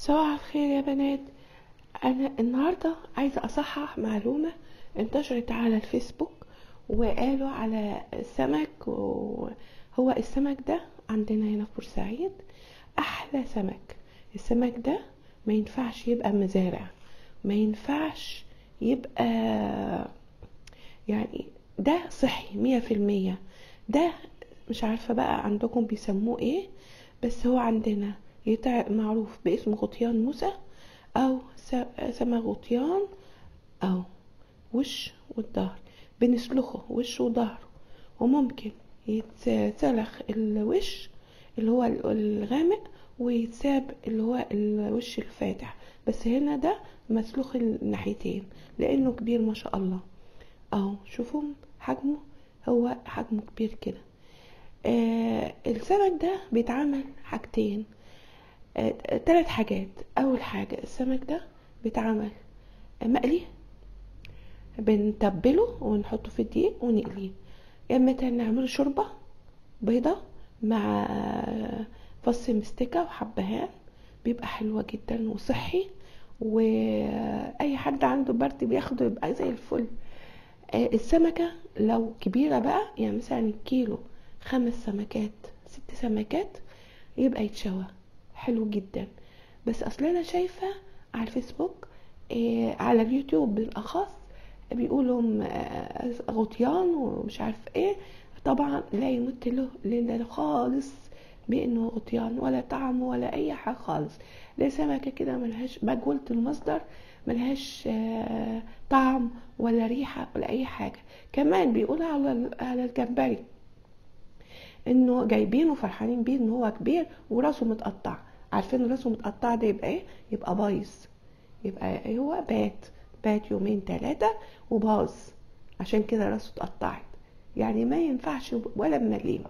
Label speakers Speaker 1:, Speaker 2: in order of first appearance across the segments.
Speaker 1: صباح الخير يا بنات. انا النهارده عايزه اصحح معلومه انتشرت على الفيسبوك، وقالوا على السمك. وهو السمك ده عندنا هنا في بورسعيد احلى سمك. السمك ده ما ينفعش يبقى مزارع، ما ينفعش يبقى، يعني ده صحي 100%. ده مش عارفة بقى عندكم بيسموه ايه، بس هو عندنا معروف باسم غطيان موسى، او سمك غطيان، او وش والظهر. بنسلخه وش وظهره، وممكن يتسلخ الوش اللي هو الغامق، ويتساب اللي هو الوش الفاتح. بس هنا ده مسلوخ الناحيتين لانه كبير ما شاء الله. اهو شوفوا حجمه، هو حجمه كبير كده. السمك ده بيتعمل حاجتين، 3 حاجات. اول حاجة السمك ده بيتعمل مقلي، بنتبله ونحطه في الدقيق ونقليه. يا اما نعمله شوربة بيضة مع فص مستكة وحبهان، بيبقى حلوة جدا وصحي، واي حد عنده برد بياخده يبقى زي الفل. السمكة لو كبيرة بقى، يعني مثلا الكيلو 5 سمكات 6 سمكات، يبقى يتشوى حلو جدا. بس اصلا انا شايفة على الفيسبوك، على اليوتيوب بالاخص، بيقولوا غطيان ومش عارف ايه. طبعا لا يمت له خالص بانه غطيان، ولا طعم ولا اي حاجه خالص. ده سمكه كده ملهاش مجهولة المصدر، ملهاش طعم ولا ريحه ولا اي حاجه. كمان بيقولوا على الجمبري انه جايبينه فرحانين بيه ان هو كبير وراسه متقطع. عارفين راسه متقطع ده يبقى ايه؟ يبقى بايظ، يبقى هو بات يومين 3 وباظ، عشان كده راسه اتقطعت. يعني ما ينفعش ولا بمليم.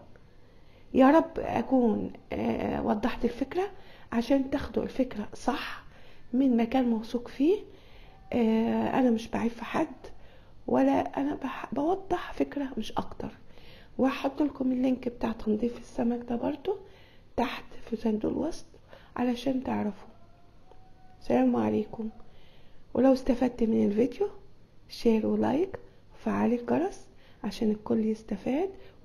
Speaker 1: يا رب اكون وضحت الفكرة عشان تاخدوا الفكرة صح من مكان موثوق فيه. انا مش بعيب في حد، ولا انا بوضح فكرة مش اكتر. وهحط لكم اللينك بتاع تنظيف السمك ده برضو تحت في صندوق الوصف علشان تعرفوا. السلام عليكم. ولو استفدت من الفيديو شير ولايك وفعل الجرس عشان الكل يستفاد.